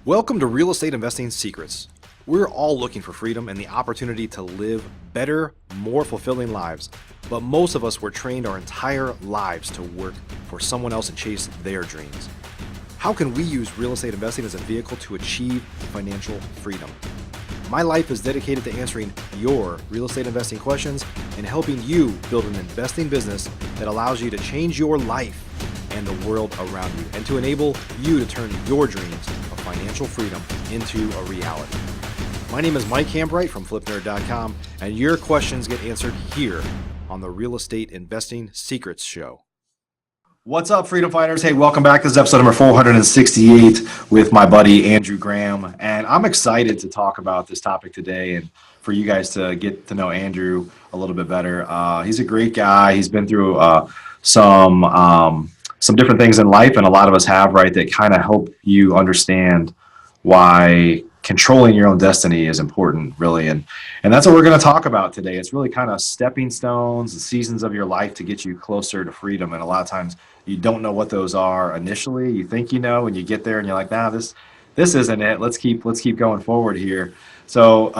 Welcome to Real Estate Investing Secrets. We're all looking for freedom and the opportunity to live better, more fulfilling lives. But most of us were trained our entire lives to work for someone else and chase their dreams. How can we use real estate investing as a vehicle to achieve financial freedom? My life is dedicated to answering your real estate investing questions and helping you build an investing business that allows you to change your life and the world around you, and to enable you to turn your dreams of financial freedom into a reality. My name is Mike Hambright from FlipNerd.com, and your questions get answered here on the Real Estate Investing Secrets Show. What's up, Freedom Fighters? Hey, welcome back. This is episode number 468 with my buddy Andrew Graham, and I'm excited to talk about this topic today and for you guys to get to know Andrew a little bit better. He's a great guy. He's been through some different things in life, and a lot of us have, right, that kind of help you understand why controlling your own destiny is important, really. And that's what we're going to talk about today. It's really kind of stepping stones, the seasons of your life to get you closer to freedom. And a lot of times you don't know what those are initially. You think you know, and you get there and you're like, nah, this isn't it. Let's keep going forward here. So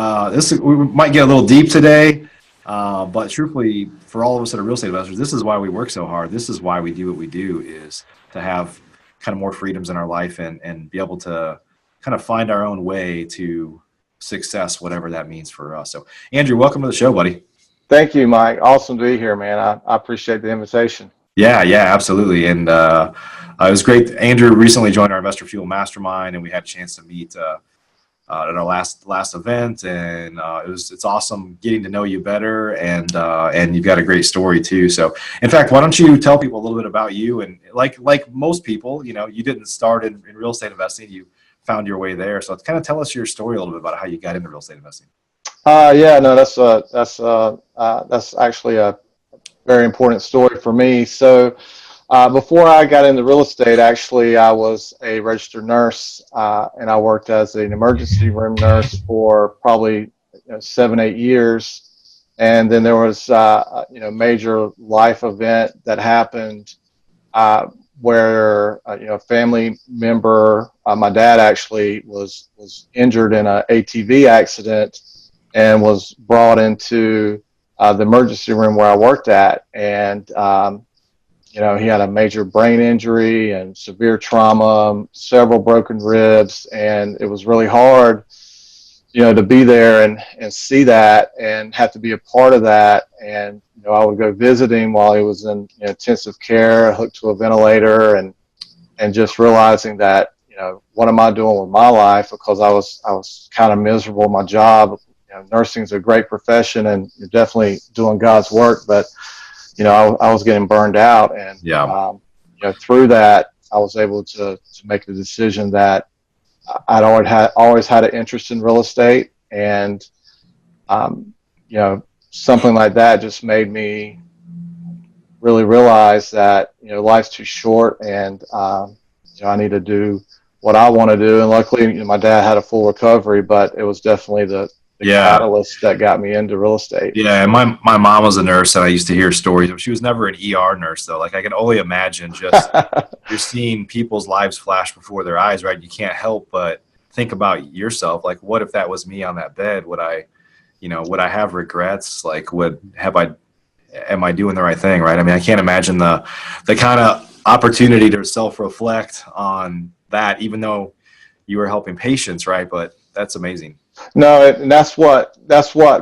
we might get a little deep today. But truthfully, for all of us that are real estate investors, this is why we work so hard. This is why we do what we do, is to have kind of more freedoms in our life and be able to kind of find our own way to success, whatever that means for us. So, Andrew, welcome to the show, buddy. Thank you, Mike. Awesome to be here, man. I appreciate the invitation. Yeah, absolutely. And it was great. Andrew recently joined our Investor Fuel Mastermind, and we had a chance to meet at our last event, and it's awesome getting to know you better, and you've got a great story too. So, in fact, why don't you tell people a little bit about you? And like most people, you didn't start in real estate investing; you found your way there. So, kind of tell us your story a little bit about how you got into real estate investing. That's actually a very important story for me. So. Before I got into real estate, actually, I was a registered nurse, and I worked as an emergency room nurse for probably 7-8 years. And then there was a major life event that happened where a family member, my dad actually was injured in an ATV accident and was brought into the emergency room where I worked at, and he had a major brain injury and severe trauma, several broken ribs, and it was really hard, to be there and see that and have to be a part of that. And, I would go visit him while he was in intensive care, hooked to a ventilator, and just realizing that, what am I doing with my life? Because I was kind of miserable in my job. Nursing is a great profession, and you're definitely doing God's work, but I was getting burned out, and through that, I was able to make the decision that I'd always had an interest in real estate, and something like that just made me really realize that life's too short, and I need to do what I want to do. And luckily, my dad had a full recovery, but it was definitely the catalyst that got me into real estate. Yeah, and my mom was a nurse, and I used to hear stories. She was never an ER nurse, though. Like, I can only imagine just you're seeing people's lives flash before their eyes, right? You can't help but think about yourself. Like, what if that was me on that bed? Would I have regrets? Like, am I doing the right thing, right? I mean, I can't imagine the kind of opportunity to self-reflect on that, even though you were helping patients, right? But that's amazing. No, and that's what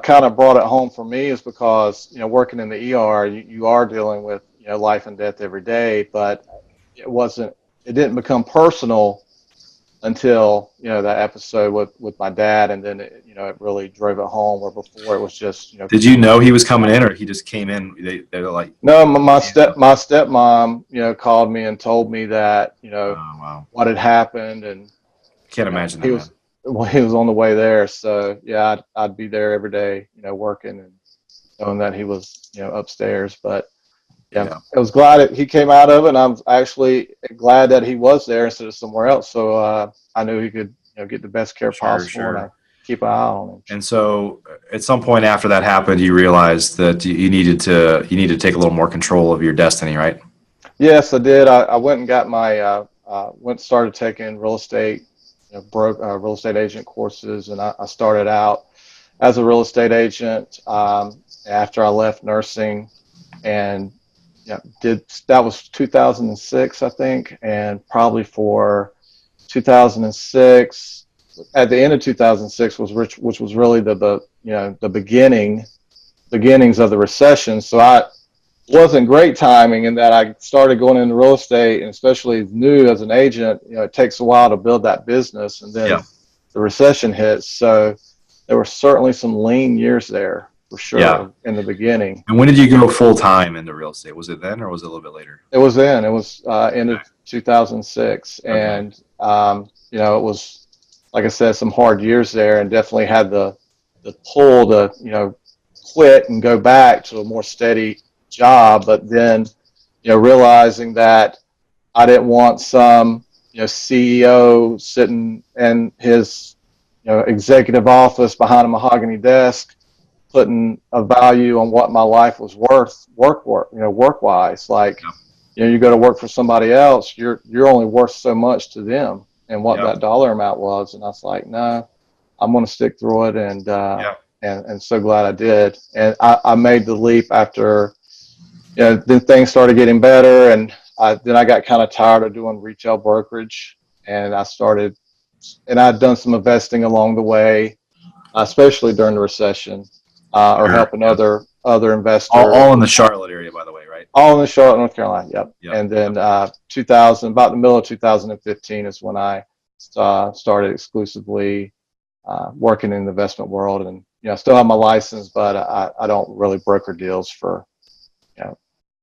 kind of brought it home for me, is because working in the ER, you are dealing with life and death every day, but it didn't become personal until that episode with my dad, and then it really drove it home. Where before it was just Did you know he was coming in, or he just came in? They're like, no, my stepmom called me and told me that oh, wow, what had happened, and can't imagine that. He was on the way there, so yeah, I'd be there every day, working, and knowing that he was, upstairs. But yeah, I was glad he came out of it, and I'm actually glad that he was there instead of somewhere else. So I knew he could, get the best care possible, and I keep an eye on him. And so, at some point after that happened, you realized that you needed to take a little more control of your destiny, right? Yes, I did. I went and got my started taking real estate broke real estate agent courses, and I started out as a real estate agent after I left nursing, and did that was 2006, I think, and probably for 2006. At the end of 2006 which was really the beginnings of the recession. So I wasn't great timing in that I started going into real estate, and especially new as an agent, it takes a while to build that business, and then Yeah. the recession hits. So there were certainly some lean years there for Yeah. sure in the beginning. And when did you go full time into real estate? Was it then or was it a little bit later? It was end of 2006, Okay. and it was, like I said, some hard years there, and definitely had the pull to quit and go back to a more steady job, but then realizing that I didn't want some CEO sitting in his executive office behind a mahogany desk putting a value on what my life was worth work wise. Like, Yep. you go to work for somebody else, you're only worth so much to them and what Yep. that dollar amount was. And I was like, no, I'm going to stick through it. And Yep. and so glad I did. And I made the leap after then things started getting better, and then I got kind of tired of doing retail brokerage, and I'd done some investing along the way, especially during the recession, or Sure. helping Yep. other investors, All in the Charlotte area, by the way, right? all in the Charlotte, North Carolina. Yep. Yep. And then 2000, about the middle of 2015, is when I started exclusively working in the investment world, and I still have my license, but I don't really broker deals for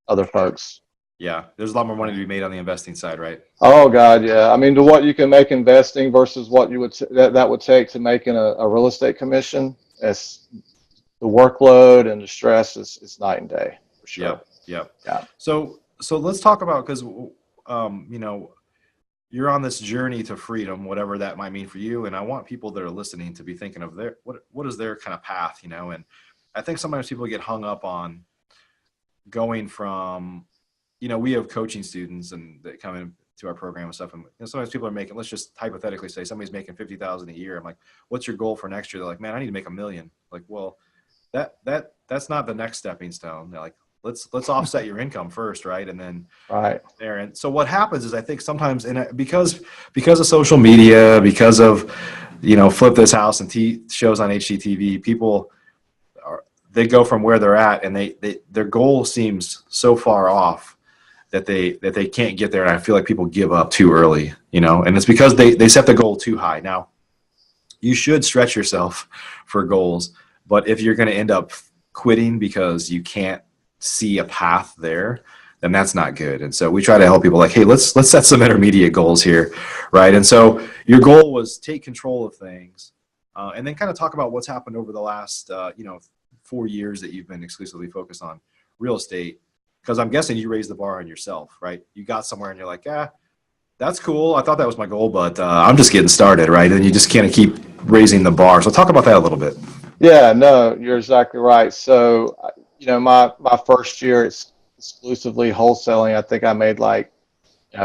other folks. Yeah. There's a lot more money to be made on the investing side, right? Oh God, yeah. I mean, to what you can make investing versus what you would that would take to making a real estate commission, it's the workload and the stress is night and day for sure. Yep. Yep. Yeah. So let's talk about, because you're on this journey to freedom, whatever that might mean for you, and I want people that are listening to be thinking of what is their kind of path, and I think sometimes people get hung up on going from, we have coaching students and that come into our program and stuff, and sometimes people are making, let's just hypothetically say somebody's making 50,000 a year. I'm like, what's your goal for next year? They're like, man, I need to make $1 million. Like, well, that's not the next stepping stone. They're like, let's offset your income first, right? And then Right. there. And so what happens is, I think sometimes, and because of social media, because of Flip This House and shows on HGTV, people they go from where they're at, and their goal seems so far off that they can't get there. And I feel like people give up too early, and it's because they set the goal too high. Now, you should stretch yourself for goals, but if you're going to end up quitting because you can't see a path there, then that's not good. And so we try to help people like, hey, let's set some intermediate goals here, right? And so your goal was take control of things, and then kind of talk about what's happened over the last 4 years that you've been exclusively focused on real estate, because I'm guessing you raised the bar on yourself, right? You got somewhere and you're like, that's cool. I thought that was my goal, but I'm just getting started, right? And you just kind of keep raising the bar. So talk about that a little bit. Yeah, no, you're exactly right. So, my first year it's exclusively wholesaling. I think I made like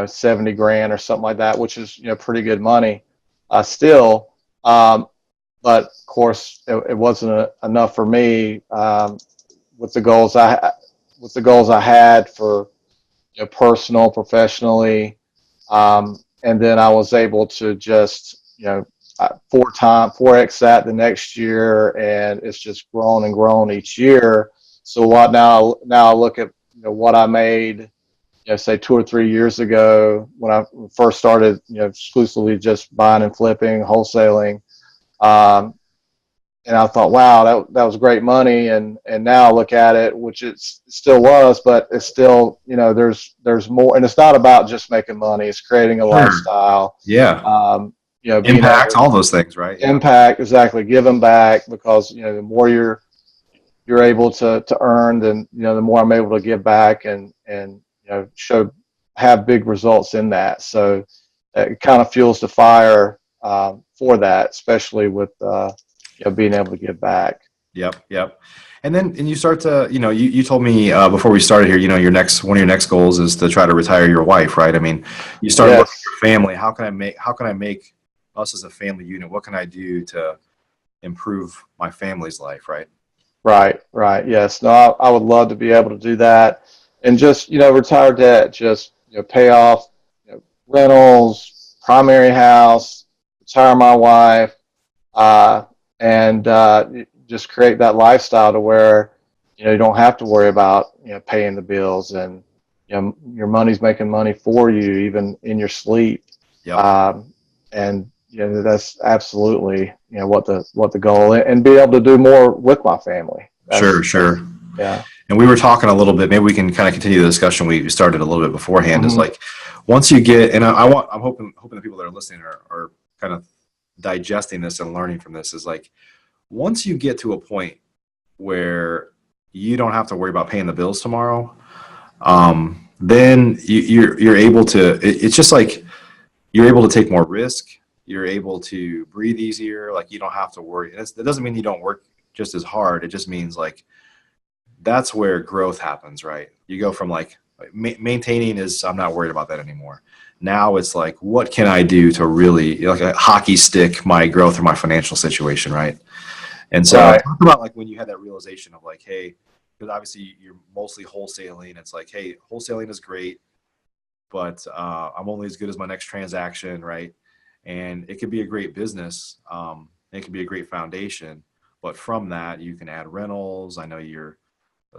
70 grand or something like that, which is pretty good money still. But of course, it wasn't enough for me with the goals I had for personal, professionally, and then I was able to just 4x that the next year, and it's just grown and grown each year. So what now I look at what I made say 2 or 3 years ago when I first started exclusively just buying and flipping, wholesaling. And I thought, wow, that was great money. And now I look at it, which it still was, but it's still, there's more. And it's not about just making money. It's creating a lifestyle. Yeah. Being Impact, all those things, right? Yeah. Impact, exactly. Giving back, because, the more you're able to earn, then, the more I'm able to give back and have big results in that. So it kind of fuels the fire for that, especially with, being able to give back. Yep. And you start to, you told me before we started here, one of your next goals is to try to retire your wife, right? I mean, you started looking at your family. How can I make us as a family unit, what can I do to improve my family's life, right? Right, right. Yes. No, I would love to be able to do that and just, retire debt, just, pay off, rentals, primary house, retire my wife, uh, and just create that lifestyle to where, you don't have to worry about, paying the bills, and, your money's making money for you, even in your sleep. Yep. And that's absolutely what the goal is, and be able to do more with my family. Sure, sure. Yeah. And we were talking a little bit, maybe we can kind of continue the discussion we started a little bit beforehand, is Hmm. like, once you get, and I'm hoping the people that are listening are kind of digesting this and learning from this, is like, once you get to a point where you don't have to worry about paying the bills tomorrow, then you're able to, it's just like, you're able to take more risk. You're able to breathe easier. Like, you don't have to worry. And it doesn't mean you don't work just as hard. It just means like, that's where growth happens, right? You go from like maintaining is, I'm not worried about that anymore. Now it's like, what can I do to really, like, a hockey stick my growth or my financial situation, right? And so Right. talk about like when you had that realization of like, hey, because obviously you're mostly wholesaling. It's like, hey, wholesaling is great, but I'm only as good as my next transaction, right? And it could be a great business. It could be a great foundation, but from that you can add rentals. I know you're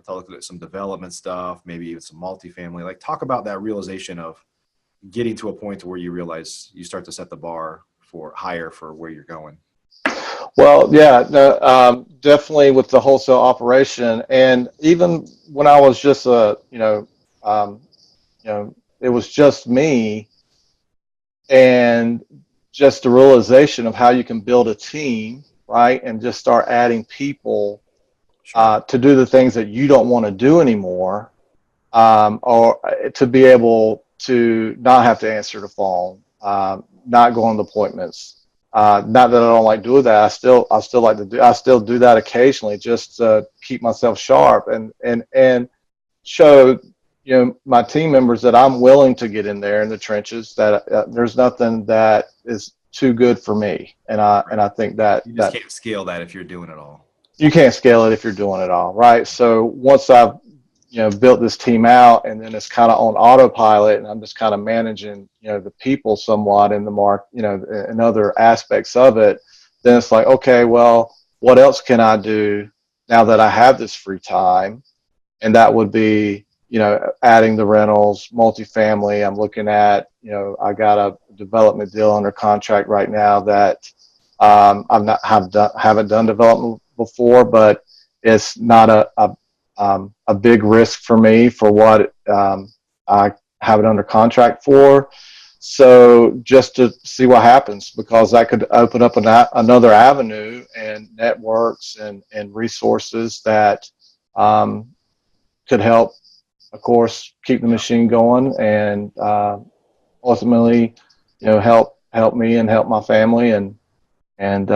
looking at some development stuff, maybe even some multifamily. Like, talk about that realization of getting to a point where you realize you start to set the bar for higher for where you're going. Well, yeah, no, definitely with the wholesale operation, and even when I was just um, it was just me, and just the realization of how you can build a team, right, and just start adding people Sure. to do the things that you don't want to do anymore, or to be able to not have to answer the phone, not go on appointments. Not that I don't like doing that. I still like to do. I still do that occasionally, just to keep myself sharp, and show my team members that I'm willing to get in there in the trenches. That there's nothing that is too good for me, and I think that You just can't scale that if you're doing it all. you can't scale it if you're doing it all, right? So once I've built this team out, and then it's kind of on autopilot, and I'm just kind of managing the people somewhat in the and other aspects of it, then it's like, okay, well, what else can I do now that I have this free time? And that would be adding the rentals, multifamily. I'm looking at, I got a development deal under contract right now that haven't done development before, but it's not a big risk for me for what I have it under contract for. So just to see what happens, because that could open up another avenue and networks and resources that could help, of course, keep the machine going, and ultimately, help me and help my family, and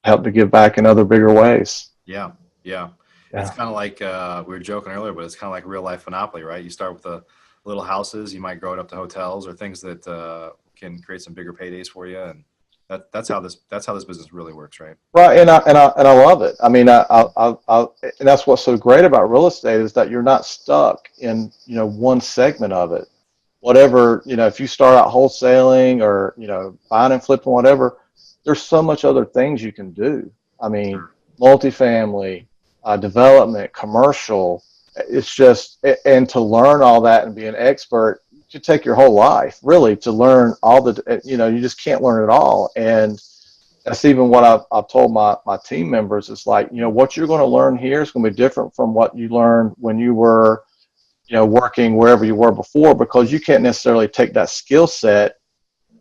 help to give back in other bigger ways. Yeah. Yeah. It's Yeah. kind of like, we were joking earlier, but it's kind of like real life Monopoly, right? You start with the little houses, you might grow it up to hotels or things that can create some bigger paydays for you. And that's how this business really works, right? Right, and I love it. I mean, and that's what's so great about real estate, is that you're not stuck in one segment of it. Whatever, if you start out wholesaling, or buying and flipping, whatever, there's so much other things you can do. I mean, Sure. multifamily, development, commercial. It's just, and to learn all that and be an expert, it could take your whole life really to learn all the. You just can't learn it all, and that's even what I've told my team members. It's like, what you're going to learn here is going to be different from what you learned when you were, working wherever you were before, because you can't necessarily take that skill set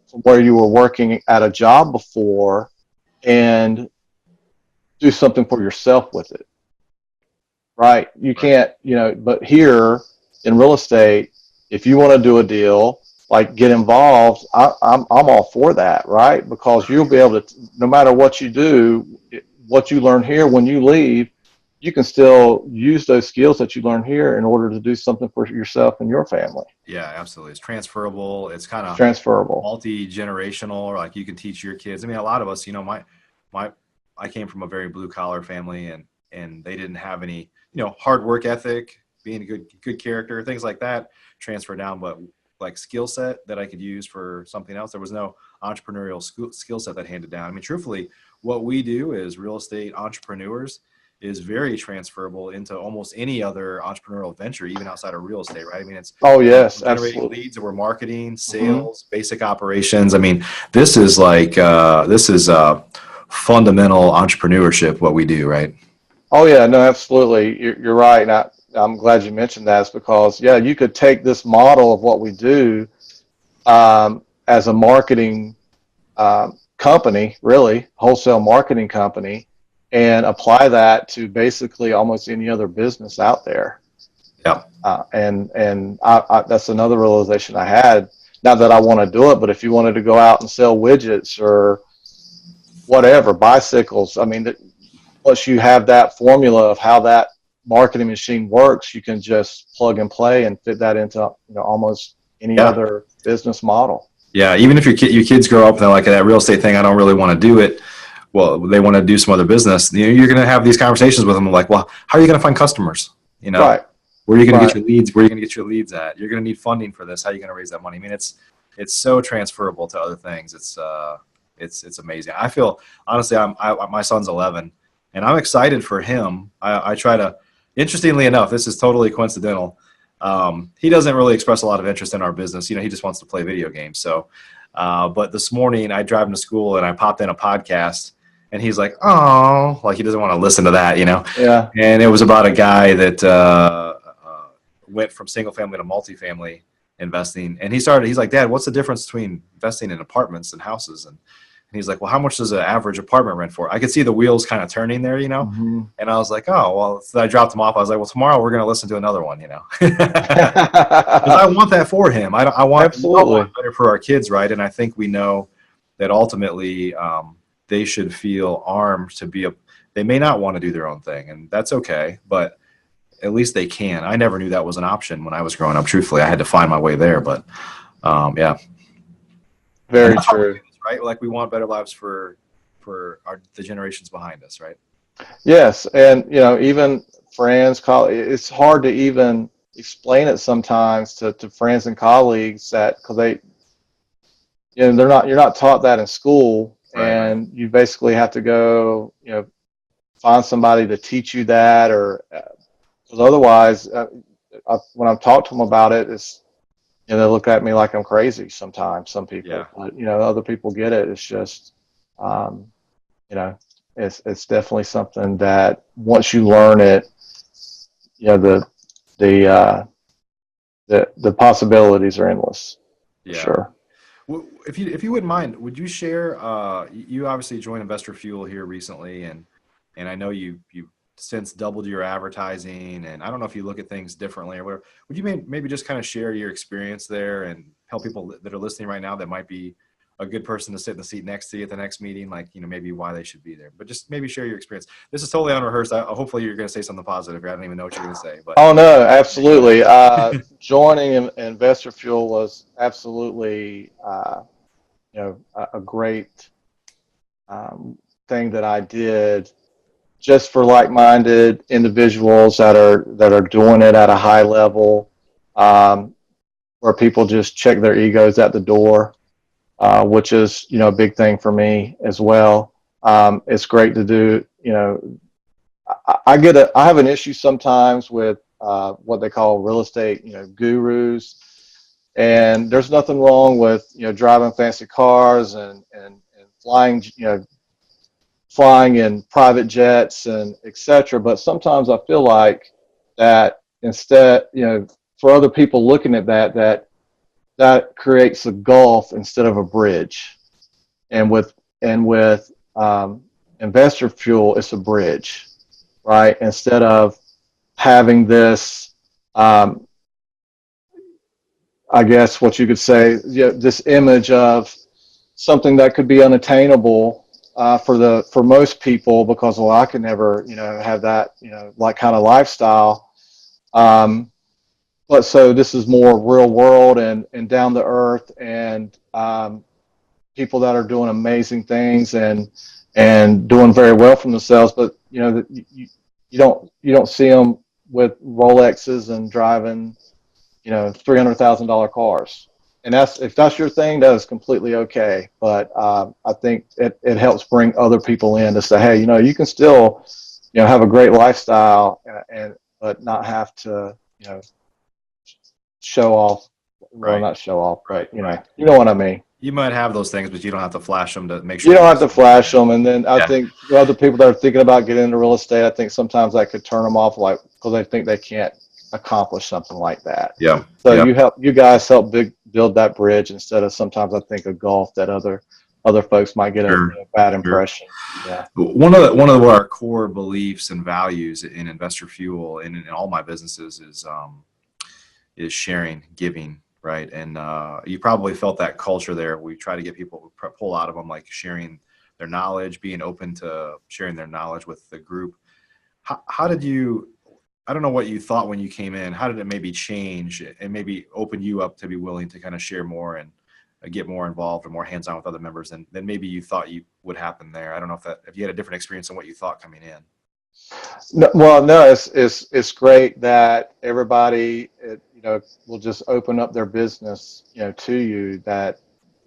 from where you were working at a job before and do something for yourself with it, right? You Right. can't, but here in real estate, if you want to do a deal, like, get involved, I'm all for that, right? Because you'll be able to, no matter what you do, what you learn here, when you leave, you can still use those skills that you learn here in order to do something for yourself and your family. Yeah, absolutely. It's transferable. It's kind It's of transferable. multi-generational. Like you can teach your kids. I mean, a lot of us, my I came from a very blue collar family, and they didn't have any, hard work ethic, being a good character, things like that transfer down. But like skill set that I could use for something else, there was no entrepreneurial skill set that handed down. I mean, truthfully, what we do as real estate entrepreneurs is very transferable into almost any other entrepreneurial venture, even outside of real estate, right? I mean, Oh yes, generating absolutely. leads, and we're marketing, Hmm. sales, basic operations. I mean, this is fundamental entrepreneurship, what we do, right? Oh yeah, no, absolutely. You're right. And I'm glad you mentioned that. It's because, yeah, you could take this model of what we do as a marketing company, really, wholesale marketing company, and apply that to basically almost any other business out there. Yeah. That's another realization I had. Not that I want to do it, but if you wanted to go out and sell widgets or whatever, bicycles, I mean, once you have that formula of how that marketing machine works, you can just plug and play and fit that into almost any Yeah. other business model. Yeah. Even if your kids grow up and they're like, that real estate thing, I don't really want to do it. Well, they want to do some other business. You're going to have these conversations with them like, well, how are you going to find customers? Right, Where are you going to get right. your leads? Where are you going to get your leads at? You're going to need funding for this. How are you going to raise that money? I mean, it's so transferable to other things. It's amazing. I feel honestly, my son's 11, and I'm excited for him. I try to, interestingly enough, this is totally coincidental. He doesn't really express a lot of interest in our business. He just wants to play video games. So, but this morning I drive him to school and I popped in a podcast, and he's like, "Oh," like he doesn't want to listen to that. Yeah. And it was about a guy that went from single family to multifamily investing, and he's like, "Dad, what's the difference between investing in apartments and houses?" And he's like, "Well, how much does an average apartment rent for?" I could see the wheels kind of turning there. Hmm. And I was like, "Oh, well." So I dropped him off. I was like, "Well, tomorrow we're going to listen to another one." Because I want that for him. We all want Absolutely. better for our kids, right? And I think we know that ultimately they should feel armed to be they may not want to do their own thing, and that's okay, but at least they can. I never knew that was an option when I was growing up. Truthfully, I had to find my way there, but yeah. And Very that's how we true. do this, right? Like we want better lives for the generations behind us, right? Yes, and even friends, it's hard to even explain it sometimes to friends and colleagues that because you're not taught that in school, Right. and you basically have to go find somebody to teach you that, or because otherwise, when I've talked to them about it, they look at me like I'm crazy sometimes. Some Yeah. people, but other people get it. It's just um, you know, it's definitely something that once you learn it, the the uh, the possibilities are endless for Yeah. sure. If you wouldn't mind, would you share? You obviously joined Investor Fuel here recently, and I know you since doubled your advertising. And I don't know if you look at things differently or whatever. Would you maybe just kind of share your experience there and help people that are listening right now that might be a good person to sit in the seat next to you at the next meeting, like maybe why they should be there. But just maybe share your experience. This is totally unrehearsed. Hopefully you're going to say something positive. I don't even know what you're going to say, but Oh no, go ahead. absolutely. Joining Investor Fuel was absolutely a great thing that I did just for like-minded individuals that are doing it at a high level, um, where people just check their egos at the door, which is a big thing for me as well. It's great to do. I have an issue sometimes with what they call real estate gurus, and there's nothing wrong with driving fancy cars and flying in private jets and etc. But sometimes I feel like that instead, for other people looking at that creates a gulf instead of a bridge. And with investor fuel, it's a bridge, right? Instead of having this, um, I guess what you could say, this image of something that could be unattainable for most people, because well, I could never have that like kind of lifestyle. But so this is more real world and down to earth, and people that are doing amazing things and doing very well for themselves. But you don't see them with Rolexes and driving $300,000 cars. And if that's your thing, that is completely okay. But I think it helps bring other people in to say, hey, you can still have a great lifestyle and but not have to show off. Well, Right. not show off, but Right. you know what I mean. You might have those things, but you don't have to flash them to make sure. You don't have to flash them. And then I Yeah. think other people that are thinking about getting into real estate, I think sometimes that could turn them off, like because they think they can't accomplish something like that. Yeah. So Yeah. you guys help build that bridge instead of sometimes I think of golf that other folks might get Sure. a bad impression. Yeah. One of our core beliefs and values in Investor Fuel and in all my businesses is sharing, giving, right? And you probably felt that culture there. We try to get people to pull out of them, like sharing their knowledge, being open to sharing their knowledge with the group. How did you? I don't know what you thought when you came in. How did it maybe change and maybe open you up to be willing to kind of share more and get more involved or more hands-on with other members than maybe you thought you would happen there? I don't know if you had a different experience than what you thought coming in. No, well, no, it's great that everybody will just open up their business to you, that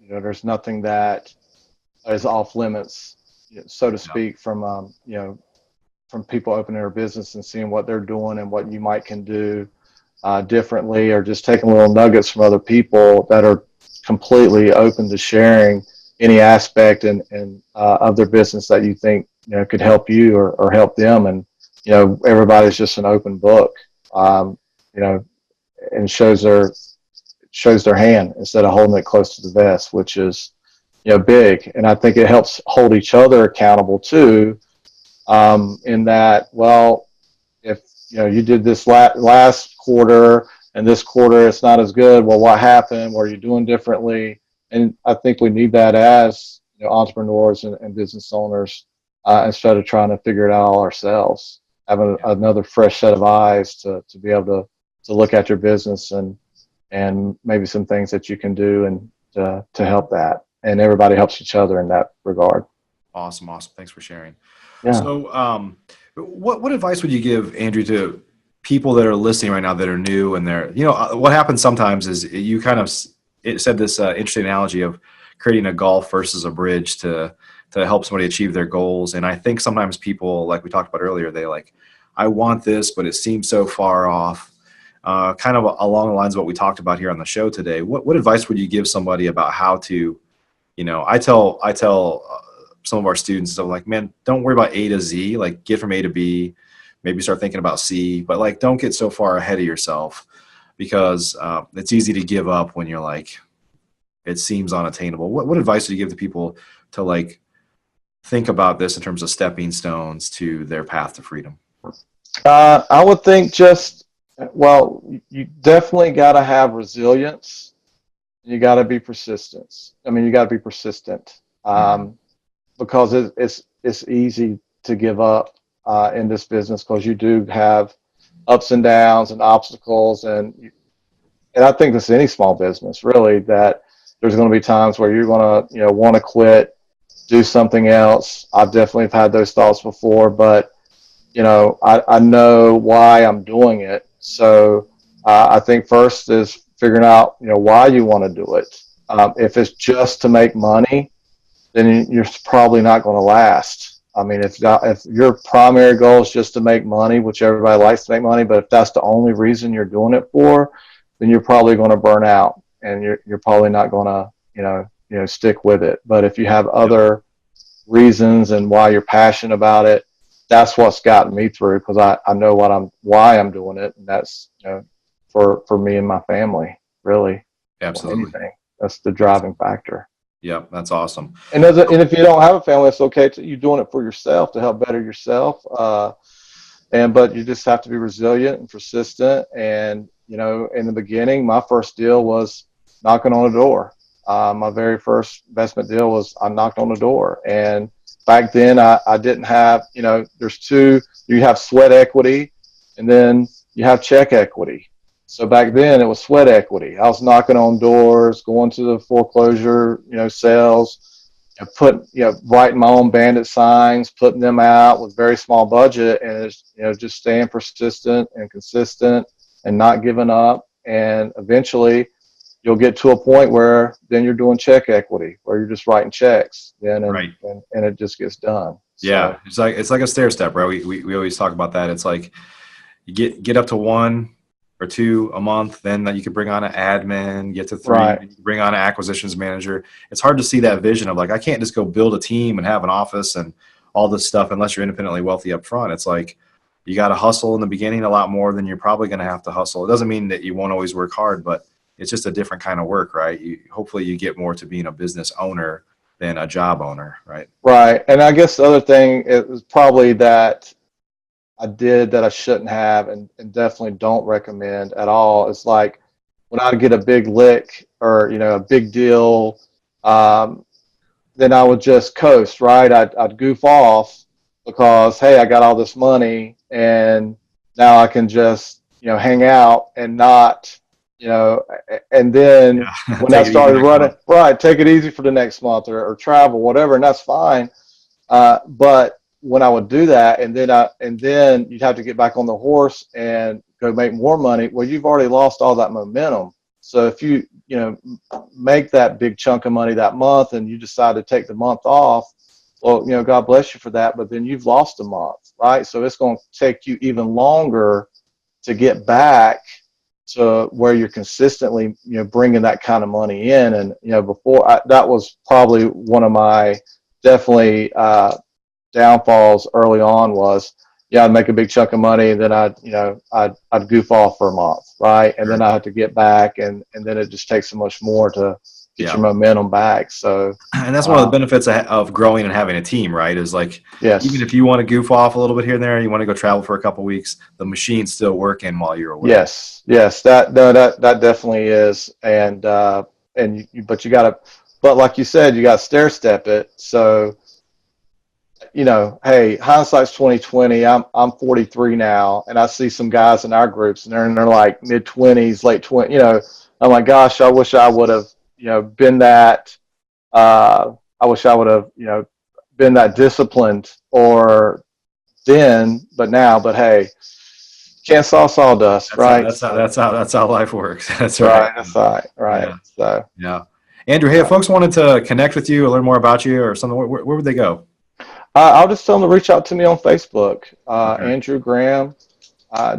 there's nothing that is off limits, so to speak, from from people opening their business and seeing what they're doing and what you might can do differently, or just taking little nuggets from other people that are completely open to sharing any aspect and of their business that you think could help you or help them. And everybody's just an open book, and shows their hand instead of holding it close to the vest, which is big. And I think it helps hold each other accountable too, in that, well, if you did this last quarter and this quarter it's not as good, well, what happened? What are you doing differently? And I think we need that as entrepreneurs and business owners, instead of trying to figure it out all ourselves. Having another fresh set of eyes to be able to look at your business and maybe some things that you can do and to help that. And everybody helps each other in that regard. Awesome. Thanks for sharing. Yeah. So, what advice would you give, Andrew, to people that are listening right now that are new and they're, what happens sometimes is you kind of said this interesting analogy of creating a gulf versus a bridge to help somebody achieve their goals. And I think sometimes people, like we talked about earlier, they like, I want this, but it seems so far off. Kind of along the lines of what we talked about here on the show today. What advice would you give somebody about how to, I tell some of our students, so like, man, don't worry about A to Z, like get from A to B, maybe start thinking about C, but like, don't get so far ahead of yourself, because it's easy to give up when you're like, it seems unattainable. What advice do you give to people to like think about this in terms of stepping stones to their path to freedom? I would think you definitely got to have resilience. You got to be persistent. I mean, you got to be persistent, because it's easy to give up in this business, because you do have ups and downs and obstacles, and I think this is any small business really, that there's going to be times where you're going to want to quit, do something else. I've definitely had those thoughts before, but I know why I'm doing it. So I think first is figuring out why you want to do it. If it's just to make money, then you're probably not going to last. I mean, if your primary goal is just to make money, which everybody likes to make money, but if that's the only reason you're doing it for, then you're probably going to burn out, and you're probably not going to stick with it. But if you have other reasons and why you're passionate about it, that's what's gotten me through, because I know why I'm doing it, and that's for me and my family, really. Absolutely. Anything. That's the driving factor. Yeah, that's awesome. And if you don't have a family, it's okay. You're doing it for yourself to help better yourself. But you just have to be resilient and persistent. And in the beginning, my first deal was knocking on a door. My very first investment deal was I knocked on the door. And back then I didn't have, there's two, you have sweat equity and then you have check equity. So back then it was sweat equity. I was knocking on doors, going to the foreclosure, sales, writing my own bandit signs, putting them out with very small budget, and it's, just staying persistent and consistent and not giving up. And eventually you'll get to a point where then you're doing check equity, where you're just writing checks, Right. and it just gets done. Yeah. So, It's like a stair step, right? We always talk about that. It's like you get up to 1 or 2 a month, then that you can bring on an admin, get to 3, right. you can bring on an acquisitions manager. It's hard to see that vision of like, I can't just go build a team and have an office and all this stuff unless you're independently wealthy up front. It's like you got to hustle in the beginning a lot more than you're probably going to have to hustle. It doesn't mean that you won't always work hard, but it's just a different kind of work, right? Hopefully you get more to being a business owner than a job owner, right? Right. And I guess the other thing it was probably that I did that I shouldn't have, and definitely don't recommend at all. It's like when I get a big lick or, a big deal, then I would just coast, right? I'd goof off because, hey, I got all this money and now I can just, hang out and not, and then when I started running, right, take it easy for the next month or travel, whatever, and that's fine. But when I would do that, and then you'd have to get back on the horse and go make more money. Well, you've already lost all that momentum. So if you make that big chunk of money that month, and you decide to take the month off, well, God bless you for that. But then you've lost a month, right? So it's going to take you even longer to get back to where you're consistently, bringing that kind of money in. And that was probably one of my definitely downfalls early on was, I'd make a big chunk of money and then I'd goof off for a month, right? And then I had to get back, and then it just takes so much more to get your momentum back. So, and that's one of the benefits of growing and having a team, right? Is like, yes, even if you want to goof off a little bit here and there, you want to go travel for a couple of weeks, the machine's still working while you're away. Yes, that definitely is. And but you gotta, but like you said, you gotta stair step it. So, hey, hindsight's 2020. I'm 43 now, and I see some guys in our groups, and they're like mid-20s, late 20s. I'm like, gosh, I wish I would have, been that. I wish I would have, been that disciplined or then, but now. But hey, can't saw sawdust, right? That's how life works. That's right. right. That's right. Yeah. So yeah, Andrew. Hey, if folks wanted to connect with you or learn more about you or something, where would they go? I'll just tell them to reach out to me on Facebook. Okay. Andrew Graham,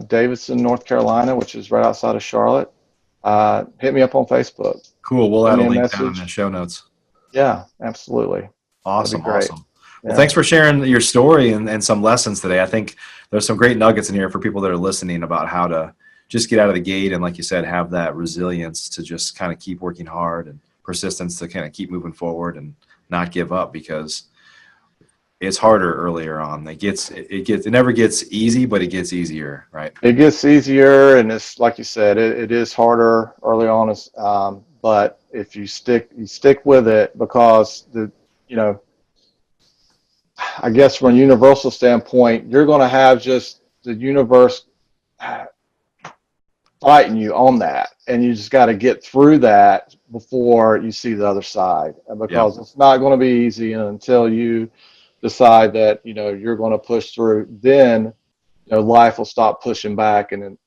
Davidson, North Carolina, which is right outside of Charlotte. Hit me up on Facebook. Cool. We'll add a link down in the show notes. Yeah, absolutely. Awesome. Awesome. Well, thanks for sharing your story and some lessons today. I think there's some great nuggets in here for people that are listening about how to just get out of the gate and, like you said, have that resilience to just kind of keep working hard and persistence to kind of keep moving forward and not give up, because it's harder earlier on. It never gets easy, but it gets easier, right? It gets easier, and it's like you said, it is harder early on. But if you stick with it, because I guess from a universal standpoint, you're going to have just the universe fighting you on that, and you just got to get through that before you see the other side, because it's not going to be easy. And until you decide that you're going to push through, then life will stop pushing back and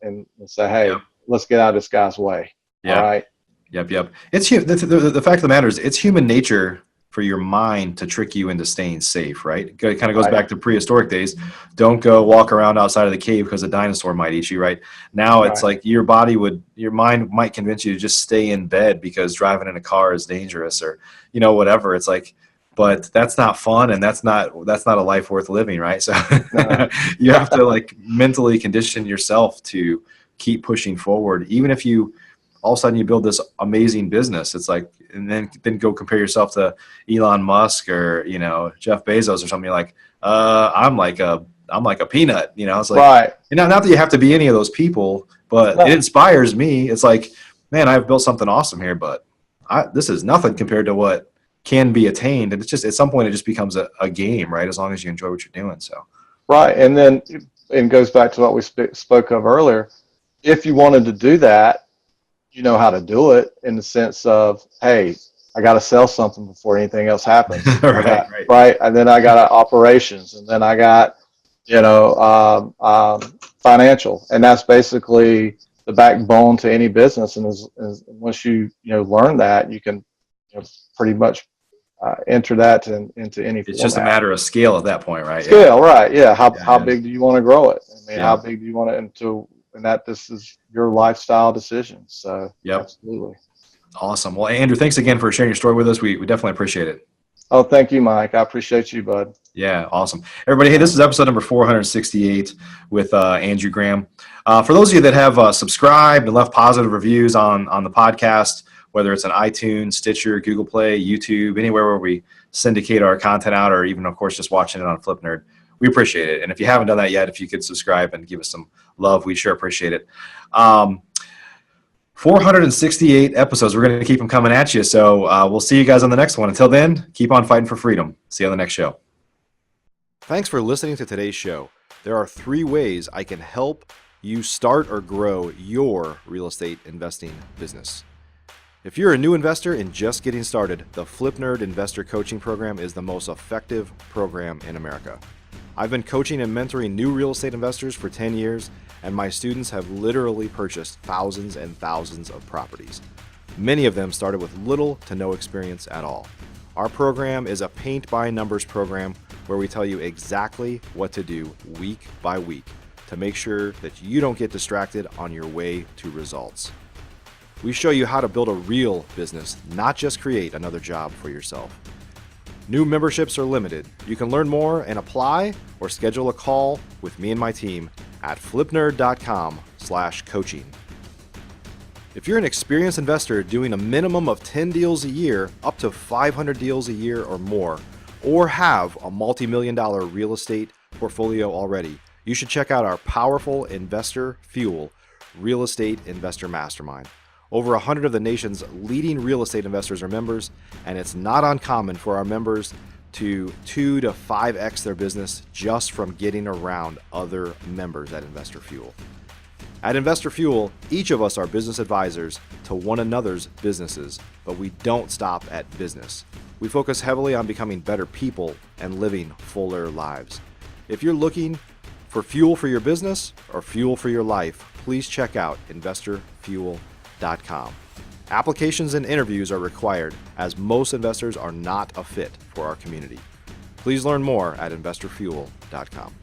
say, hey, let's get out of this guy's way. All right. Yep. It's the fact of the matter is, it's human nature for your mind to trick you into staying safe, right? It kind of goes back to prehistoric days. Don't go walk around outside of the cave because a dinosaur might eat you, right? Now it's like your mind might convince you to just stay in bed because driving in a car is dangerous, or whatever. It's like, but that's not fun, and that's not a life worth living, right? So you have to like mentally condition yourself to keep pushing forward, even if you all of a sudden you build this amazing business. It's like, and then go compare yourself to Elon Musk or Jeff Bezos or something. You're like, I'm like a peanut. It's like, right. Not that you have to be any of those people, but it inspires me. It's like, man, I've built something awesome here, but this is nothing compared to what can be attained. And it's just, at some point, it just becomes a game, right? As long as you enjoy what you're doing. So, Right. And then it goes back to what we spoke of earlier. If you wanted to do that, you know how to do it in the sense of, hey, I got to sell something before anything else happens. right. Right. And then I got operations, and then I got, financial. And that's basically the backbone to any business. And once learn that, you can pretty much enter that into any It's format. just a matter of scale at that point, right? Scale, right? Yeah. How big do you want to grow it? I mean, Yeah. how big do you want it and that this is your lifestyle decision. So, Yep. Absolutely. Awesome. Well, Andrew, thanks again for sharing your story with us. We definitely appreciate it. Oh, thank you, Mike. I appreciate you, bud. Yeah, awesome. Everybody, hey, this is episode number 468 with Andrew Graham. For those of you that have subscribed and left positive reviews on the podcast, whether it's on iTunes, Stitcher, Google Play, YouTube, anywhere where we syndicate our content out, or even, of course, just watching it on Flip Nerd, we appreciate it. And if you haven't done that yet, if you could subscribe and give us some love, we sure appreciate it. 468 episodes. We're going to keep them coming at you. So we'll see you guys on the next one. Until then, keep on fighting for freedom. See you on the next show. Thanks for listening to today's show. There are 3 ways I can help you start or grow your real estate investing business. If you're a new investor and just getting started, the Flip Nerd Investor Coaching Program is the most effective program in America. I've been coaching and mentoring new real estate investors for 10 years, and my students have literally purchased thousands and thousands of properties. Many of them started with little to no experience at all. Our program is a paint-by-numbers program where we tell you exactly what to do week by week to make sure that you don't get distracted on your way to results. We show you how to build a real business, not just create another job for yourself. New memberships are limited. You can learn more and apply or schedule a call with me and my team at flipnerd.com/coaching. If you're an experienced investor doing a minimum of 10 deals a year, up to 500 deals a year or more, or have a multi-million-dollar real estate portfolio already, you should check out our powerful Investor Fuel Real Estate Investor Mastermind. Over 100 of the nation's leading real estate investors are members, and it's not uncommon for our members to 2 to 5x their business just from getting around other members at Investor Fuel. At Investor Fuel, each of us are business advisors to one another's businesses, but we don't stop at business. We focus heavily on becoming better people and living fuller lives. If you're looking for fuel for your business or fuel for your life, please check out investorfuel.com. Applications and interviews are required, as most investors are not a fit for our community. Please learn more at investorfuel.com.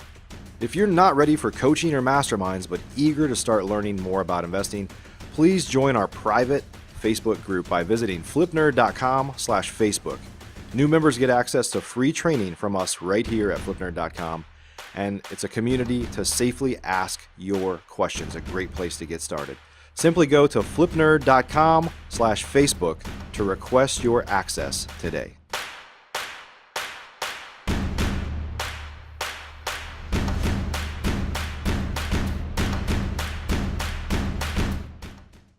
If you're not ready for coaching or masterminds but eager to start learning more about investing, please join our private Facebook group by visiting flipnerd.com/Facebook. New members get access to free training from us right here at flipnerd.com, and it's a community to safely ask your questions, a great place to get started. Simply go to flipnerd.com/Facebook to request your access today.